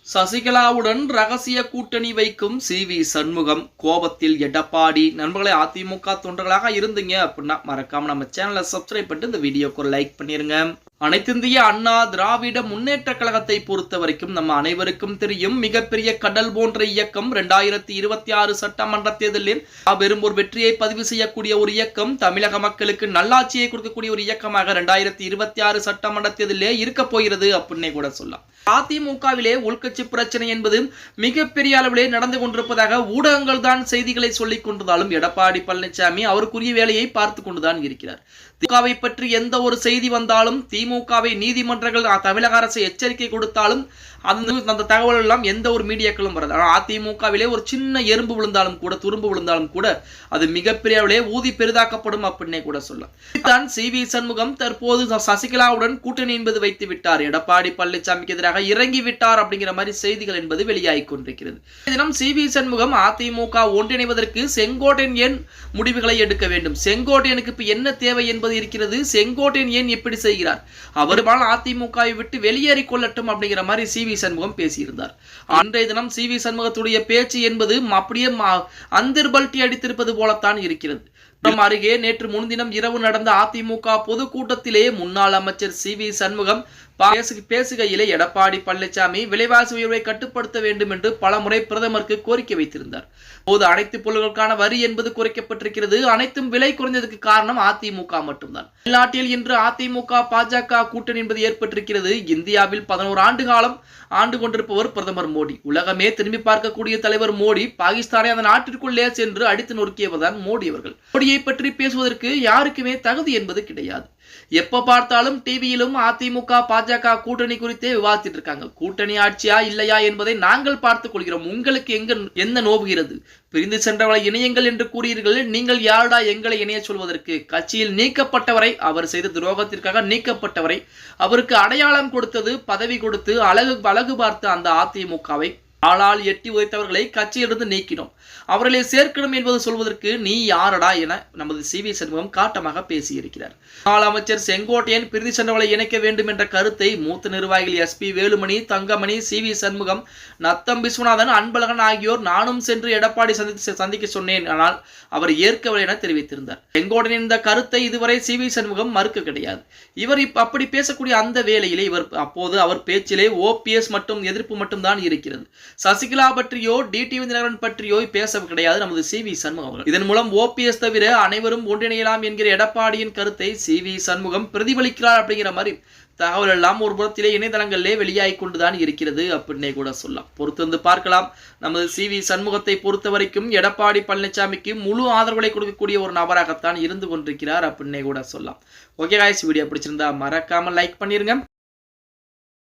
சசிகலாவுடன் ரகசிய கூட்டணி வைக்கும் சி.வி. சண்முகம் கோபத்தில் எடப்பாடி. நண்பர்களே, அதிமுக தொண்டர்களாக இருந்தீங்க அப்படின்னா மறக்காம நம்ம சேனலை சப்ஸ்கிரைப் பண்ணிட்டு இந்த வீடியோக்கு ஒரு லைக் பண்ணிருங்க. அனைத்திந்திய அண்ணா திராவிட முன்னேற்ற கழகத்தை பொறுத்த வரைக்கும் நம்ம அனைவருக்கும் தெரியும், மிகப்பெரிய கடல் போன்ற இயக்கம். 2026 சட்டமன்ற தேர்தலில் வெறும் ஒரு வெற்றியை பதிவு செய்யக்கூடிய ஒரு இயக்கம், தமிழக மக்களுக்கு நல்லாட்சியை கொடுக்கக்கூடிய ஒரு இயக்கமாக 2026 சட்டமன்ற தேர்தலிலே இருக்க போகிறது அப்படின்னே கூட சொல்லலாம். அதிமுகவிலே உள்கட்சி பிரச்சனை என்பது மிகப்பெரிய அளவிலே நடந்து கொண்டிருப்பதாக ஊடகங்கள் தான் செய்திகளை சொல்லிக் கொண்டிருந்தாலும் எடப்பாடி பழனிசாமி அவருக்குரிய வேலையை பார்த்து கொண்டுதான் இருக்கிறார். திமுகவை பற்றி எந்த ஒரு செய்தி வந்தாலும், திமுகவை நீதிமன்றங்கள் தமிழக அரசு எச்சரிக்கை கொடுத்தாலும் அந்த தகவல் எல்லாம் எந்த ஒரு மீடியாக்களும் வராது. ஆனால் அதிமுகவிலே ஒரு சின்ன எறும்பு விழுந்தாலும் கூட, துரும்பு விழுந்தாலும் கூட அது மிகப்பெரிய அளவிலே ஊதி பெரிதாக்கப்படும் அப்படின்னே கூட சொல்லலாம். தான் சி.வி. சண்முகம் தற்போது சசிகலாவுடன் கூட்டணி என்பது வைத்து விட்டார், எடப்பாடி பழனிசாமிக்கு எதிராக இறங்கி விட்டார் அப்படிங்கிற மாதிரி செய்திகள் என்பது வெளியாகி கொண்டிருக்கிறது. தினம் சி.வி. சண்முகம் அதிமுக ஒன்றிணைவதற்கு செங்கோட்டையன் ஏன் முடிவுகளை எடுக்க வேண்டும், செங்கோட்டையனுக்கு இப்ப என்ன தேவை என்பது இருக்கிறது, செங்கோட்டையன் ஏன் எப்படி செய்கிறார், அவருமான அதிமுகவை விட்டு வெளியேறி கொள்ளட்டும் அப்படிங்கிற மாதிரி சி.வி. சண்முகம் பேசியிருந்தார். அன்றைய தினம் சி.வி. சண்முகத்துடைய பேச்சு என்பது அப்படியே அந்திர்பல்ட்டி அடித்திருப்பது போலத்தான் இருக்கிறது. அருகே நேற்று முன்தினம் இரவு நடந்த அதிமுக பொதுக்கூட்டத்திலே முன்னாள் அமைச்சர் சி.வி. சண்முகம் பேசுகையிலே எடப்பாடி பழனிசாமி விலைவாசி உயர்வை கட்டுப்படுத்த வேண்டும் என்று பல முறை பிரதமருக்கு கோரிக்கை வைத்திருந்தார். போது அனைத்து பொருட்களுக்கான வரி என்பது குறைக்கப்பட்டிருக்கிறது. அனைத்தும் விலை குறைந்ததுக்கு காரணம் அதிமுக மட்டும்தான். தமிழ்நாட்டில் இன்று அதிமுக பாஜக கூட்டணி என்பது ஏற்பட்டிருக்கிறது. இந்தியாவில் 11 ஆண்டு காலம் ஆண்டு கொண்டிருப்பவர் பிரதமர் மோடி. உலகமே திரும்பி பார்க்கக்கூடிய தலைவர் மோடி. பாகிஸ்தானை அந்த நாட்டிற்குள்ளே சென்று அடித்து நொறுக்கியவர் தான் மோடி அவர்கள். மோடியை பற்றி பேசுவதற்கு யாருக்குமே தகுதி என்பது கிடையாது. எப்ப பார்த்தாலும் டிவியிலும் அதிமுக பாஜக கூட்டணி குறித்தே விவாதித்துட்டு இருக்காங்க. கூட்டணி ஆட்சியா இல்லையா என்பதை நாங்கள் பார்த்துக் கொள்கிறோம், உங்களுக்கு என்ன நோவுகிறது, பிரிந்து சென்றவரை இணையுங்கள் என்று கூறுகிறீர்கள், நீங்கள் யாருடா எங்களை இணைய சொல்வதற்கு, கட்சியில் நீக்கப்பட்டவரை, அவர் செய்த துரோகத்திற்காக நீக்கப்பட்டவரை, அவருக்கு அடையாளம் கொடுத்தது, பதவி கொடுத்து அழகு பார்த்து அந்த அதிமுகவை ஆளால் எட்டி உதைத்தவர்களை கட்சியிலிருந்து நீக்கினோம், அவர்களை சேர்க்கணும் என்பது சொல்வதற்கு நீ யாரடா என நமது சி.வி. சண்முகம் காட்டமாக பேசியிருக்கிறார். முன்னாள் அமைச்சர் செங்கோட்டையன் பிரிந்து சென்றவர்களை இணைக்க வேண்டும் என்ற கருத்தை மூத்த நிர்வாகிகள் எஸ்.பி. வேலுமணி, தங்கமணி, சி.வி. சண்முகம், நத்தம் விஸ்வநாதன், அன்பழகன் ஆகியோர் நானும் சென்று எடப்பாடி சந்திக்க சொன்னேன், ஆனால் அவர் ஏற்கவில்லை என தெரிவித்திருந்தார். செங்கோட்டையன் இந்த கருத்தை இதுவரை சி.வி. சண்முகம் மறுக்க கிடையாது. இவர் அப்படி பேசக்கூடிய அந்த வேளையிலே அவர் பேச்சிலே OPS மற்றும் எதிர்ப்பு மட்டும் தான் இருக்கிறது. சசிகலா பற்றியோ டிடிவி தினகரன் பற்றியோ பேச கிடையாது நமது சி.வி. சண்முகம் அவர்கள். இதன் மூலம் OPS தவிர அனைவரும் ஒன்றிணையலாம் என்கிற எடப்பாடியின் கருத்தை சி.வி. சண்முகம் பிரதிபலிக்கிறார் அப்படிங்கிற மாதிரி தகவல் எல்லாம் ஒரு புறத்திலே இணையதளங்களிலே வெளியாகி கொண்டுதான் இருக்கிறது அப்படின்னே கூட சொல்லலாம். பொறுத்து வந்து பார்க்கலாம். நமது சி.வி. சண்முகத்தை பொறுத்த வரைக்கும் எடப்பாடி பழனிசாமிக்கு முழு ஆதரவுகளை கொடுக்கக்கூடிய ஒரு நபராகத்தான் இருந்து கொண்டிருக்கிறார் அப்படின்னே கூட சொல்லலாம். ஓகே காய்ஸ், வீடியோ பிடிச்சிருந்தா மறக்காம லைக் பண்ணிருங்க.